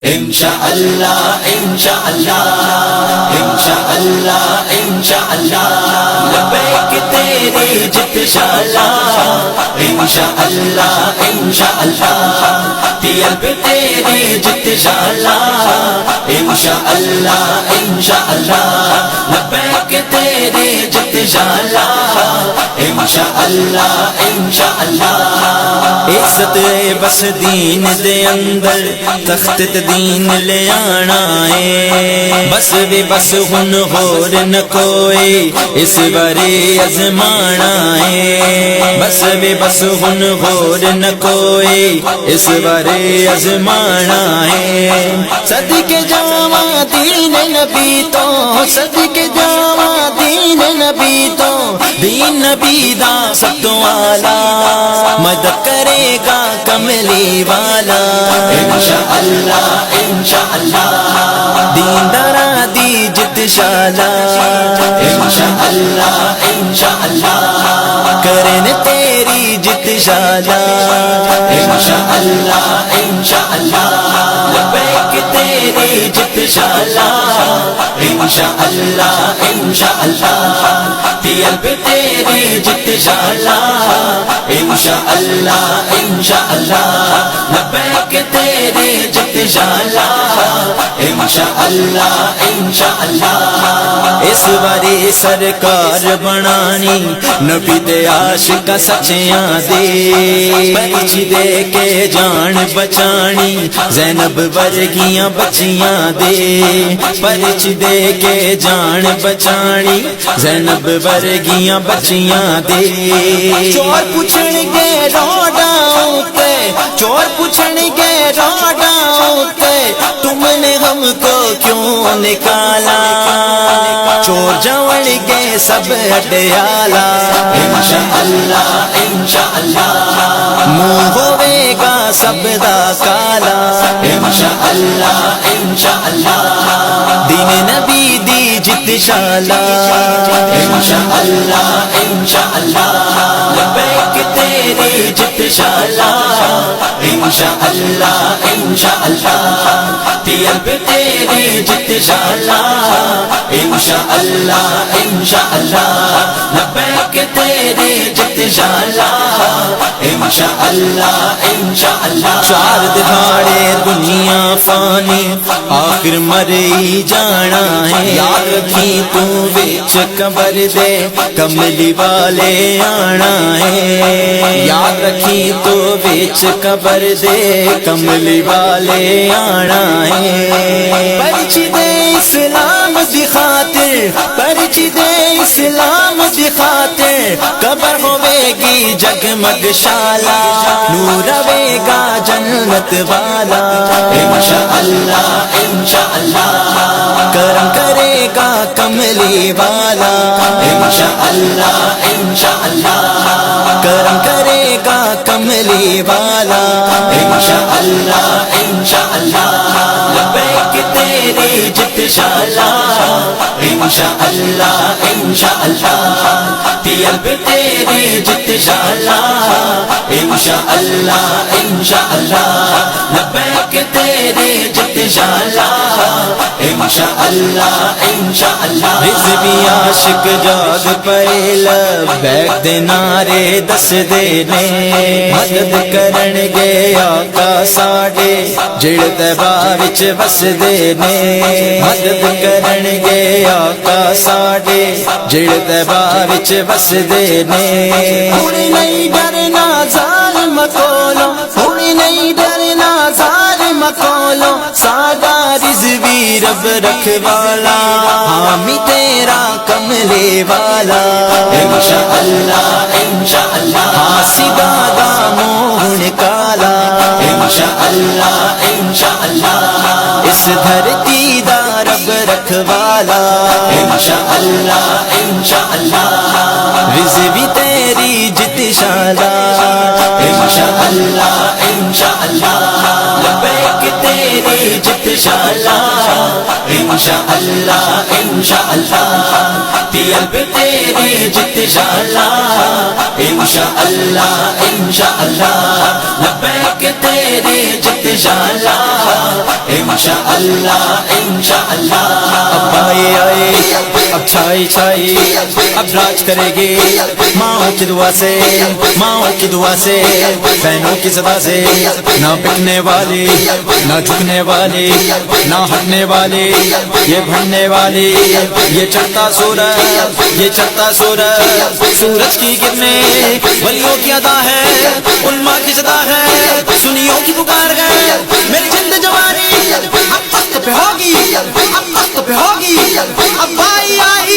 انشاءاللہ انشاءاللہ انشاءاللہ انشاءاللہ لبیک تیری جت شالا انشاءاللہ انشاءاللہ طلب تیری جت شالا انشاءاللہ انشاءاللہ لبیک تیری جت شالا انشاءاللہ انشاءاللہ عزت بس دین دے اندر تخت دین لے آنا ہے بس بھی بس ہن ہور نہ کوئی اس بارے ازمانا ہے بس بھی بس ہن ہور نہ کوئی اس بارے ازمانا ہے صدقے جاواں دین نبی تو صدقے جاواں دین نبی تو دین نبی دا سب تو اعلیٰ مدد کرے گا کملی والا انشاءاللہ انشاءاللہ دین دارا دی جت شالا انشاءاللہ انشاءاللہ کرن تیری جت شالا انشاءاللہ انشاءاللہ لبیک تیری جت شالا انشاءاللہ انشاءاللہ طلب تیری جت شالا انشاءاللہ انشاءاللہ لبیک تیری جت شالا انشاءاللہ انشاءاللہ اس باری سرکار بنانی نبی دے عاشق سچیاں دے پرچ دے کے جان بچانی زینب ورگیاں بچیاں دے پرچ دے کے جان بچانی زینب ورگیاں بچیاں دے چور پوچھن گے روڈاں تے چور پوچھن گے روڈاں تے تم نے ہم کو کیوں نکالا چور جاون گے سب ہٹیالا انشاءاللہ انشاءاللہ منہ ہوے گا سب دا کالا انشاءاللہ انشاءاللہ دین نبی دی جت شالا انشاءاللہ انشاءاللہ لبیک تیری جت شالا انشاءاللہ انشاءاللہ طلب تیری جت شالا انشاءاللہ انشاءاللہ لبیک تیری جت شالا انشاءاللہ انشاءاللہ چار دہاڑے دنیا فانی آخر مرئی جانا ہے یاد رکھی تو وچ قبر دے کملی والے آنا ہے یاد رکھی تو وچ قبر دے کملی والے آنا ہے پرچ دے اسلام دی خاطر پرچ دے اسلام دی خاطر قبر ہوے گی جگمگ شالا نور رہے گا جنت والا انشاءاللہ انشاءاللہ کرم کرے گا کملی والا انشاءاللہ انشاءاللہ کرم کرے گا کملی والا انشاءاللہ انشاءاللہ لبیک تیری جت شالا انشاءاللہ انشاءاللہ طلب تیری جت شالا انشاءاللہ انشاءاللہ لبیک تیری جت شالا انشاءاللہ انشاءاللہ رضوی عاشق جاگ پئے لبیک دے نعرے دس دے نے مدد کرن گے آقا ساڈے جڑ طیبہ وچ وس دے نے مدد کرن گے آقا ساڈے جڑ طیبہ وچ وس دے نے ہن نہیں ڈرنا ظالم کولوں ہن نہیں ڈرنا ظالم کولوں ساڈا رضوی رب رکھوالا حامی تیرا کملے والا انشاءاللہ انشاءاللہ حاسدہ دا منہ کالا انشاءاللہ انشاءاللہ اس دھرتی دا رب رکھوالا انشاءاللہ انشاءاللہ رضوی تیری جت شالا انشاءاللہ انشاءاللہ لبیک تیری جت شالا انشاءاللہ انشاءاللہ طلب تیری جت شالا انشاءاللہ انشاءاللہ لبیک تیری جت شالا انشاءاللہ انشاءاللہ. اب آئے آئے اب چھائی چھائی اب راج کرے گی ماں کی دعا سے، ماں کی دعا سے، بہنوں کی صدا سے. نہ بکنے والی نہ جھکنے والی نہ ہٹنے والی یہ بڑھنے والی، یہ چڑھتا سورج یہ چڑھتا سورج، سورج کی کرنیں ولیوں کی ادا ہے، علماء کی صدا ہے، سنیوں کی پکار ہے. میری جلد جوانی اب تخت پہ ہوگی، اب تخت پہ ہوگی. اب آئی آئی